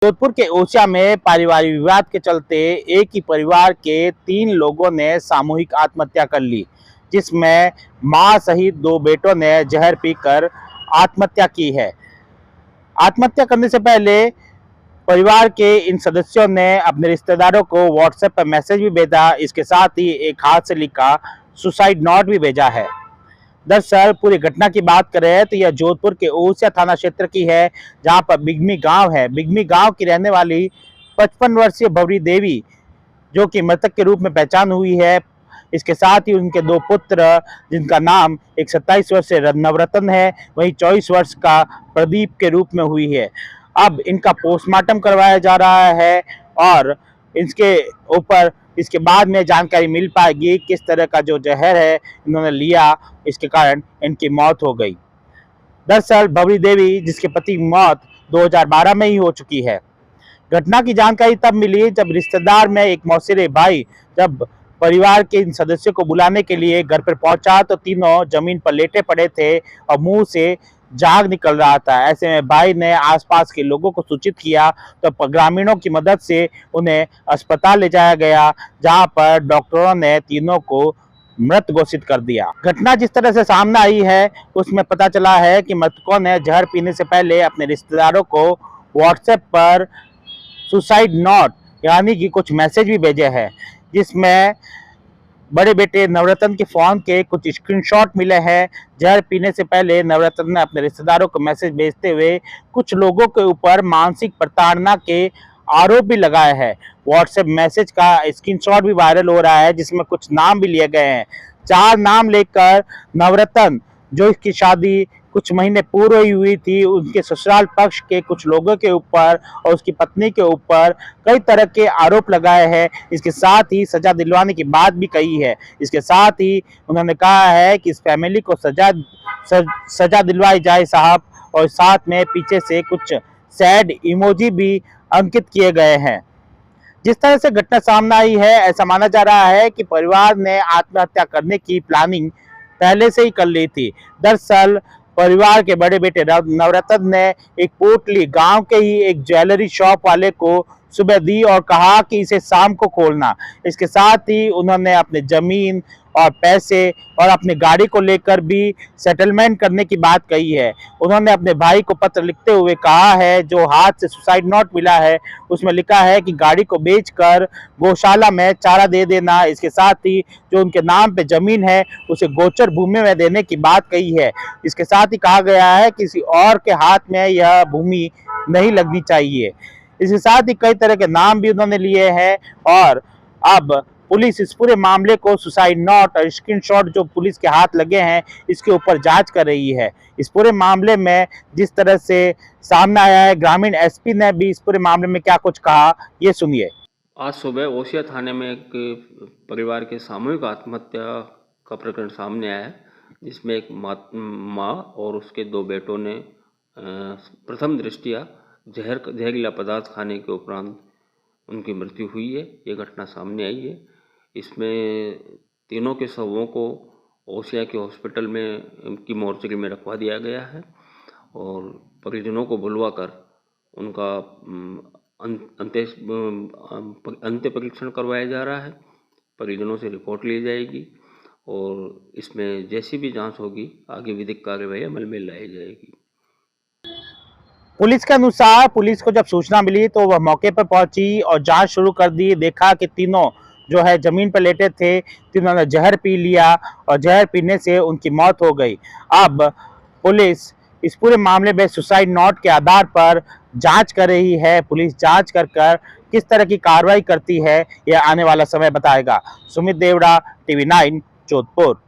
जोधपुर के ओसिया में पारिवारिक विवाद के चलते एक ही परिवार के 3 लोगों ने सामूहिक आत्महत्या कर ली, जिसमें मां सहित 2 बेटों ने जहर पीकर आत्महत्या की है। आत्महत्या करने से पहले परिवार के इन सदस्यों ने अपने रिश्तेदारों को व्हाट्सएप पर मैसेज भी भेजा। इसके साथ ही एक हाथ से लिखा सुसाइड नोट भी भेजा है। दरअसल पूरी घटना की बात करें तो यह जोधपुर के ओसिया थाना क्षेत्र की है, जहां पर बिगमी गांव है। बिगमी गांव की रहने वाली 55 वर्षीय भवरी देवी, जो कि मृतक के रूप में पहचान हुई है। इसके साथ ही उनके 2 पुत्र, जिनका नाम एक 27 वर्षीय नवरत्न है, वहीं 24 वर्ष का प्रदीप के रूप में हुई है। अब इनका पोस्टमार्टम करवाया जा रहा है और इसके ऊपर इसके बाद में जानकारी मिल पाएगी किस तरह का जो जहर है इन्होंने लिया, इसके कारण इनकी मौत हो गई। दरअसल भवरी देवी, जिसके पति की मौत 2012 में ही हो चुकी है। घटना की जानकारी तब मिली जब रिश्तेदार में एक मौसेरे भाई जब परिवार के इन सदस्यों को बुलाने के लिए घर पर पहुंचा तो तीनों जमीन पर लेटे पड़े थे और मुंह से झाग निकल रहा था। ऐसे में भाई ने आसपास के लोगों को सूचित किया तो ग्रामीणों की मदद से उन्हें अस्पताल ले जाया गया, जहां पर डॉक्टरों ने तीनों को मृत घोषित कर दिया। घटना जिस तरह से सामने आई है उसमें पता चला है कि मृतकों ने जहर पीने से पहले अपने रिश्तेदारों को व्हाट्सएप पर सुसाइड नोट यानी कि कुछ मैसेज भी भेजे हैं, जिसमें बड़े बेटे नवरत्न के फोन के कुछ स्क्रीनशॉट मिले हैं। जहर पीने से पहले नवरत्न ने अपने रिश्तेदारों को मैसेज भेजते हुए कुछ लोगों के ऊपर मानसिक प्रताड़ना के आरोप भी लगाए हैं। व्हाट्सएप मैसेज का स्क्रीनशॉट भी वायरल हो रहा है, जिसमें कुछ नाम भी लिए गए हैं। 4 नाम लेकर नवरत्न, जो इसकी शादी कुछ महीने पूर्व ही हुई थी, उनके ससुराल पक्ष के कुछ लोगों के ऊपर और उसकी पत्नी के ऊपर कई तरह के आरोप लगाए हैं। इसके साथ ही सजा दिलवाने की बात भी कही है। इसके साथ ही उन्होंने कहा है कि इस फैमिली को सजा दिलवाई जाए साहब, और साथ में पीछे से कुछ सैड इमोजी भी अंकित किए गए हैं। जिस तरह से घटना सामने आई है, ऐसा माना जा रहा है कि परिवार ने आत्महत्या करने की प्लानिंग पहले से ही कर ली थी। दरअसल परिवार के बड़े बेटे नवरत्न ने एक पोटली गांव के ही एक ज्वेलरी शॉप वाले को सुबह दी और कहा कि इसे शाम को खोलना। इसके साथ ही उन्होंने अपने जमीन और पैसे और अपनी गाड़ी को लेकर भी सेटलमेंट करने की बात कही है। उन्होंने अपने भाई को पत्र लिखते हुए कहा है, जो हाथ से सुसाइड नोट मिला है उसमें लिखा है कि गाड़ी को बेचकर गौशाला में चारा दे देना। इसके साथ ही जो उनके नाम पे जमीन है उसे गोचर भूमि में देने की बात कही है। इसके साथ ही कहा गया है किसी और के हाथ में यह भूमि नहीं लगनी चाहिए। इसके साथ ही कई तरह के नाम भी उन्होंने लिए हैं और अब पुलिस इस पूरे मामले को सुसाइड नोट और स्क्रीनशॉट जो पुलिस के हाथ लगे हैं इसके ऊपर जांच कर रही है। इस पूरे मामले में जिस तरह से सामने आया है, ग्रामीण एसपी ने भी इस पूरे मामले में क्या कुछ कहा, ये सुनिए। आज सुबह ओसिया थाने में एक परिवार के सामूहिक आत्महत्या का प्रकरण सामने आया है, जिसमें एक माँ और उसके 2 बेटों ने प्रथम दृष्टया जहरीला पदार्थ खाने के उपरांत उनकी मृत्यु हुई है। ये घटना सामने आई है। इसमें तीनों के शवों को ओसिया के हॉस्पिटल में की मोर्चरी में रखवा दिया गया है और परिजनों को बुलवाकर उनका अंत्य परीक्षण करवाया जा रहा है। परिजनों से रिपोर्ट ली जाएगी और इसमें जैसी भी जांच होगी आगे विधिक कार्यवाही अमल में लाई जाएगी। पुलिस के अनुसार पुलिस को जब सूचना मिली तो वह मौके पर पहुंची और जांच शुरू कर दी। देखा कि तीनों जो है जमीन पर लेटे थे, तीनों ने जहर पी लिया और जहर पीने से उनकी मौत हो गई। अब पुलिस इस पूरे मामले में सुसाइड नोट के आधार पर जांच कर रही है। पुलिस जांच कर किस तरह की कार्रवाई करती है यह आने वाला समय बताएगा। सुमित देवड़ा, TV9, जोधपुर।